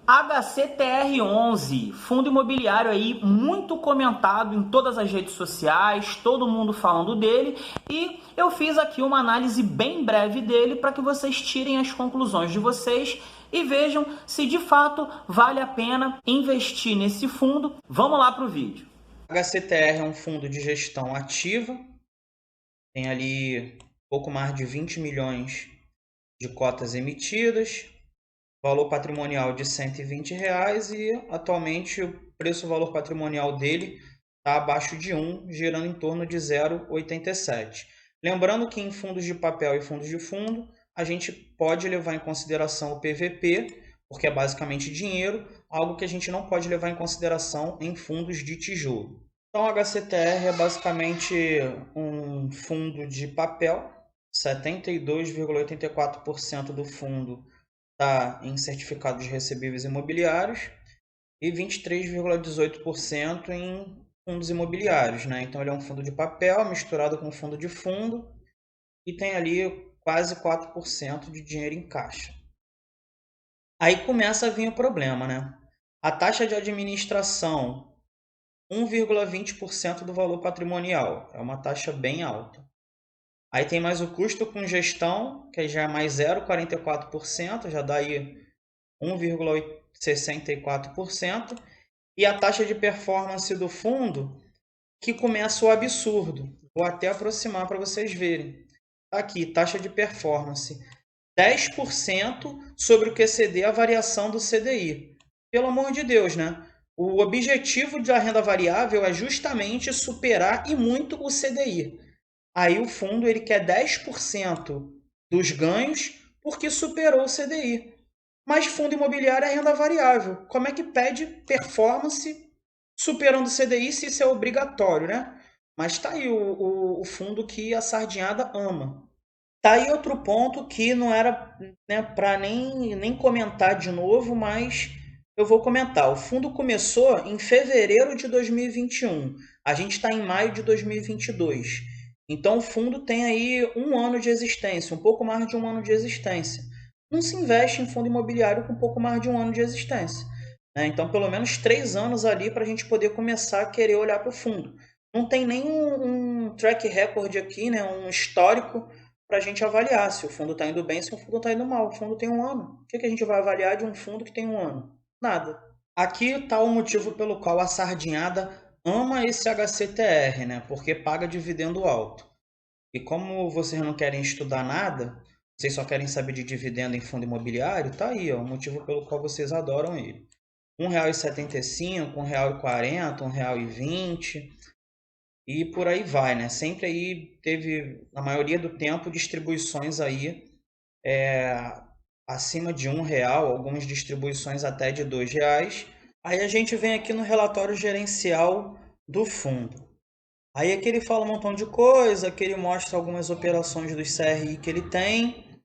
HCTR11, fundo imobiliário aí muito comentado em todas as redes sociais, todo mundo falando dele, e eu fiz aqui uma análise bem breve dele para que vocês tirem as conclusões de vocês e vejam se de fato vale a pena investir nesse fundo. Vamos lá para o vídeo. HCTR é um fundo de gestão ativa, tem ali pouco mais de 20 milhões de cotas emitidas, valor patrimonial de R$ 120 e atualmente o preço-valor patrimonial dele está abaixo de 1, girando em torno de 0,87. Lembrando que em fundos de papel e fundos de fundo, a gente pode levar em consideração o PVP, porque é basicamente dinheiro, algo que a gente não pode levar em consideração em fundos de tijolo. Então, o HCTR é basicamente um fundo de papel, 72,84% do fundo está em certificados recebíveis imobiliários e 23,18% em fundos imobiliários, né? Então ele é um fundo de papel misturado com fundo de fundo e tem ali quase 4% de dinheiro em caixa. Aí começa a vir o problema, né? A taxa de administração, 1,20% do valor patrimonial, é uma taxa bem alta. Aí tem mais o custo com gestão, que já é mais 0,44%, já dá aí 1,64%, e a taxa de performance do fundo, que começa o absurdo. Vou até aproximar para vocês verem. Aqui, taxa de performance, 10% sobre o que exceder a variação do CDI. Pelo amor de Deus, né? O objetivo da renda variável é justamente superar e muito o CDI. Aí o fundo ele quer 10% dos ganhos porque superou o CDI. Mas fundo imobiliário é renda variável. Como é que pede performance superando o CDI se isso é obrigatório, né? Mas está aí o fundo que a sardinhada ama. Tá aí outro ponto que não era, né, para nem comentar de novo, mas eu vou comentar. O fundo começou em fevereiro de 2021. A gente está em maio de 2022. Então o fundo tem aí um ano de existência, um pouco mais de um ano de existência. Não se investe em fundo imobiliário com um pouco mais de um ano de existência, né? Então pelo menos 3 anos ali para a gente poder começar a querer olhar para o fundo. Não tem nenhum track record aqui, né, um histórico para a gente avaliar se o fundo está indo bem, se o fundo está indo mal. O fundo tem um ano. O que a gente vai avaliar de um fundo que tem um ano? Nada. Aqui está o motivo pelo qual a sardinhada ama esse HCTR, né? Porque paga dividendo alto. E como vocês não querem estudar nada, vocês só querem saber de dividendo em fundo imobiliário, tá aí, ó, o motivo pelo qual vocês adoram ele. R$ 1,75, R$ 1,40, R$ 1,20 e por aí vai, né? Sempre aí teve, na maioria do tempo, distribuições aí acima de R$ 1, algumas distribuições até de R$ 2. Aí a gente vem aqui no relatório gerencial do fundo. Aí aqui ele fala um montão de coisa, aqui ele mostra algumas operações dos CRI que ele tem,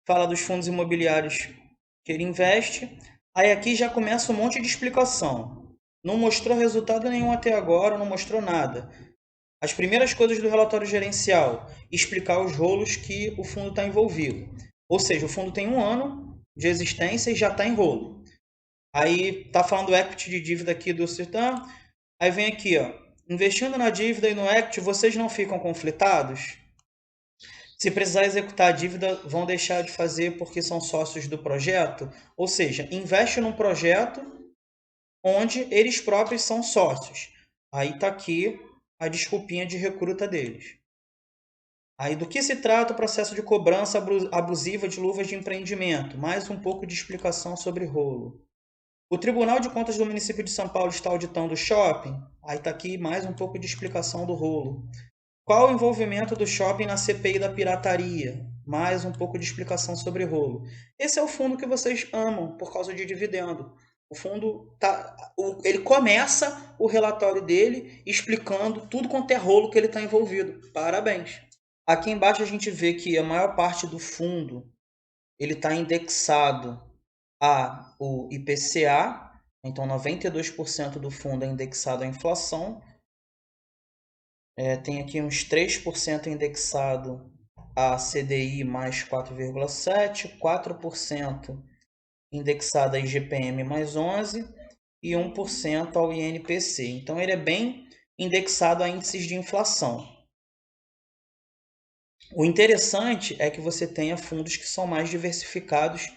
fala dos fundos imobiliários que ele investe. Aí aqui já começa um monte de explicação. Não mostrou resultado nenhum até agora, não mostrou nada. As primeiras coisas do relatório gerencial, explicar os rolos que o fundo está envolvido. Ou seja, o fundo tem um ano de existência e já está em rolo. Aí está falando do equity de dívida aqui do Sertão. Aí vem aqui, ó, investindo na dívida e no equity, vocês não ficam conflitados? Se precisar executar a dívida, vão deixar de fazer porque são sócios do projeto? Ou seja, investe num projeto onde eles próprios são sócios. Aí está aqui a desculpinha de recruta deles. Aí, do que se trata o processo de cobrança abusiva de luvas de empreendimento? Mais um pouco de explicação sobre rolo. O Tribunal de Contas do município de São Paulo está auditando o shopping? Aí está aqui mais um pouco de explicação do rolo. Qual o envolvimento do shopping na CPI da pirataria? Mais um pouco de explicação sobre rolo. Esse é o fundo que vocês amam por causa de dividendo. O fundo ele começa o relatório dele explicando tudo quanto é rolo que ele está envolvido. Parabéns. Aqui embaixo a gente vê que a maior parte do fundo ele está indexado ao IPCA, então 92% do fundo é indexado à inflação. Tem aqui uns 3% indexado a CDI mais 4,7%, 4% indexado a IGPM mais 11 e 1% ao INPC. Então, ele é bem indexado a índices de inflação. O interessante é que você tenha fundos que são mais diversificados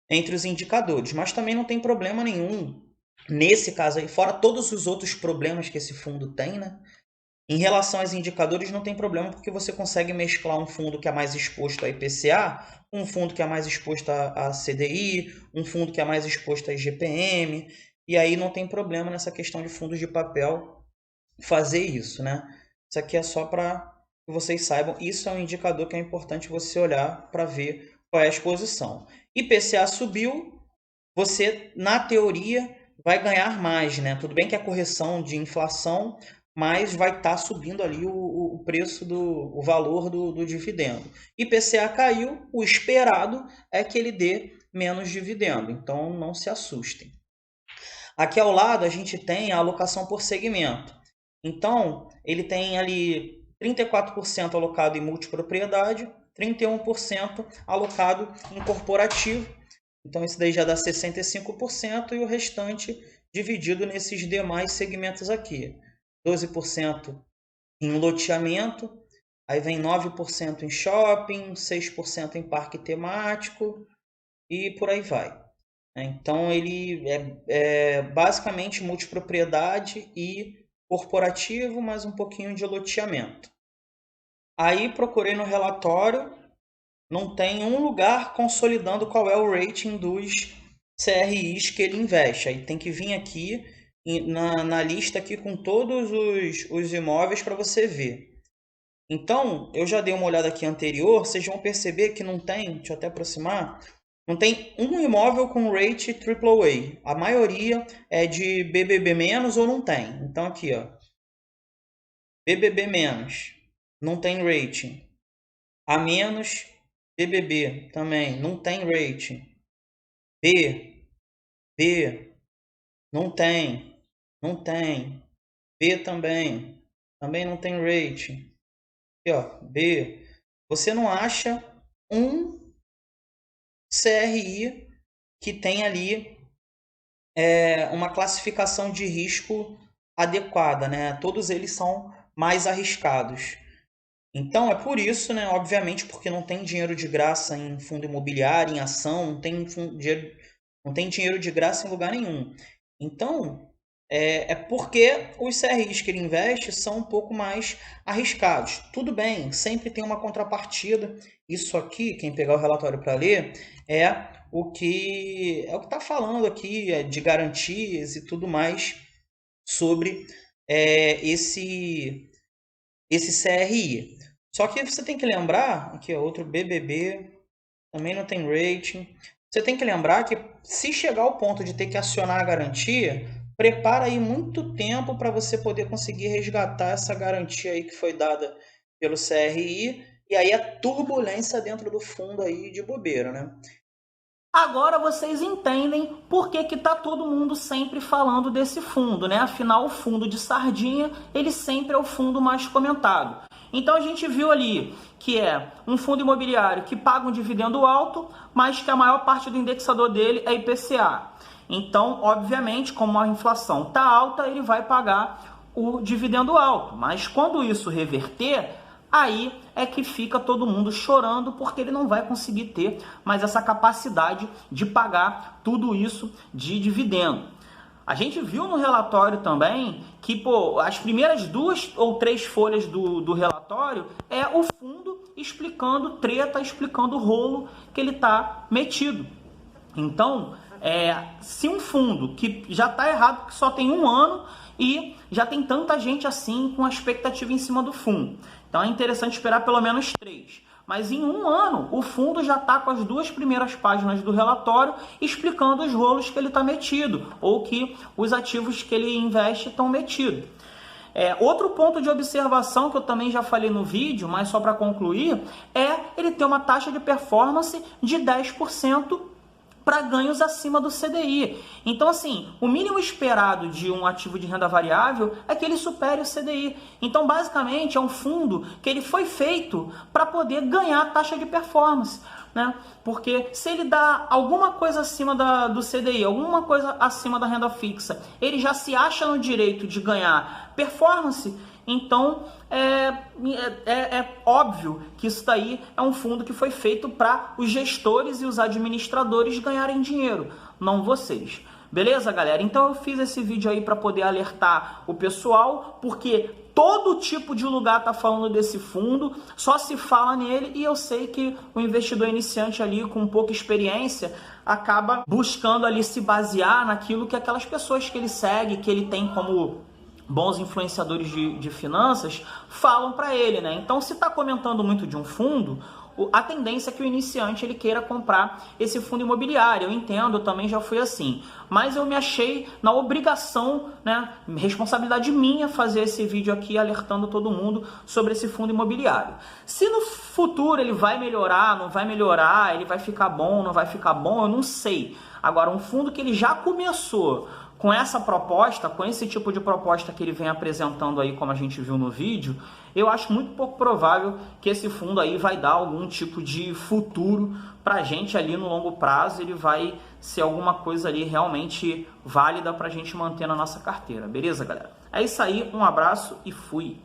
entre os indicadores, mas também não tem problema nenhum, nesse caso aí, fora todos os outros problemas que esse fundo tem, né? Em relação aos indicadores, não tem problema, porque você consegue mesclar um fundo que é mais exposto a IPCA, um fundo que é mais exposto a CDI, um fundo que é mais exposto a IGPM, e aí não tem problema nessa questão de fundos de papel fazer isso, né? Isso aqui é só para que vocês saibam. Isso é um indicador que é importante você olhar para ver qual é a exposição. IPCA subiu, você, na teoria, vai ganhar mais, né? Tudo bem que a correção de inflação, mas vai estar subindo ali o preço o valor do dividendo. IPCA caiu, o esperado é que ele dê menos dividendo, então não se assustem. Aqui ao lado a gente tem a alocação por segmento. Então, ele tem ali 34% alocado em multipropriedade, 31% alocado em corporativo. Então, isso daí já dá 65% e o restante dividido nesses demais segmentos aqui. 12% em loteamento, aí vem 9% em shopping, 6% em parque temático e por aí vai. Então, ele é basicamente multipropriedade e corporativo, mais um pouquinho de loteamento. Aí, procurei no relatório, não tem um lugar consolidando qual é o rating dos CRIs que ele investe. Aí tem que vir aqui na lista aqui com todos os imóveis para você ver. Então, eu já dei uma olhada aqui anterior, vocês vão perceber que não tem, deixa eu até aproximar, não tem um imóvel com rate AAA. A maioria é de BBB- ou não tem. Então aqui, ó, BBB-, não tem rating. A-, BBB também não tem rating. B, não tem. B também não tem rating. Aqui, ó, B. Você não acha um CRI que tem ali uma classificação de risco adequada, né? Todos eles são mais arriscados. Então, é por isso, né? Obviamente, porque não tem dinheiro de graça em fundo imobiliário, em ação, não tem dinheiro de graça em lugar nenhum. Então, é porque os CRIs que ele investe são um pouco mais arriscados. Tudo bem, sempre tem uma contrapartida. Isso aqui, quem pegar o relatório para ler, é o que está falando aqui de garantias e tudo mais sobre esse CRI. Só que você tem que lembrar, aqui é outro BBB, também não tem rating. Você tem que lembrar que se chegar ao ponto de ter que acionar a garantia, prepara aí muito tempo para você poder conseguir resgatar essa garantia aí que foi dada pelo CRI, e aí a turbulência dentro do fundo aí de bobeira, né? Agora vocês entendem por que tá todo mundo sempre falando desse fundo, né? Afinal, o fundo de sardinha, ele sempre é o fundo mais comentado. Então a gente viu ali que é um fundo imobiliário que paga um dividendo alto, mas que a maior parte do indexador dele é IPCA. Então, obviamente, como a inflação está alta, ele vai pagar o dividendo alto. Mas quando isso reverter, aí é que fica todo mundo chorando, porque ele não vai conseguir ter mais essa capacidade de pagar tudo isso de dividendo. A gente viu no relatório também que as primeiras 2 ou 3 folhas do relatório é o fundo explicando treta, explicando o rolo que ele está metido. Então, se um fundo que já está errado, que só tem 1 ano e já tem tanta gente assim com a expectativa em cima do fundo. Então é interessante esperar pelo menos 3. Mas em 1 ano, o fundo já está com as 2 primeiras páginas do relatório explicando os rolos que ele está metido, ou que os ativos que ele investe estão metidos. Outro ponto de observação que eu também já falei no vídeo, mas só para concluir, é ele ter uma taxa de performance de 10% para ganhos acima do CDI. Então, assim, o mínimo esperado de um ativo de renda variável é que ele supere o CDI. Então, basicamente, é um fundo que ele foi feito para poder ganhar taxa de performance. né? Porque se ele dá alguma coisa acima do CDI, alguma coisa acima da renda fixa, ele já se acha no direito de ganhar performance. Então, é óbvio que isso daí é um fundo que foi feito para os gestores e os administradores ganharem dinheiro, não vocês. Beleza, galera? Então eu fiz esse vídeo aí para poder alertar o pessoal, porque todo tipo de lugar tá falando desse fundo, só se fala nele, e eu sei que o investidor iniciante ali com pouca experiência acaba buscando ali se basear naquilo que aquelas pessoas que ele segue, que ele tem como bons influenciadores de finanças, falam para ele, né? Então, se está comentando muito de um fundo, a tendência é que o iniciante ele queira comprar esse fundo imobiliário. Eu entendo, eu também já fui assim. Mas eu me achei na obrigação, né, responsabilidade minha, fazer esse vídeo aqui alertando todo mundo sobre esse fundo imobiliário. Se no futuro ele vai melhorar, não vai melhorar, ele vai ficar bom, não vai ficar bom, eu não sei. Agora, um fundo que ele já começou com essa proposta, com esse tipo de proposta que ele vem apresentando aí, como a gente viu no vídeo, eu acho muito pouco provável que esse fundo aí vai dar algum tipo de futuro pra gente ali no longo prazo. Ele vai ser alguma coisa ali realmente válida pra gente manter na nossa carteira. Beleza, galera? É isso aí, um abraço e fui!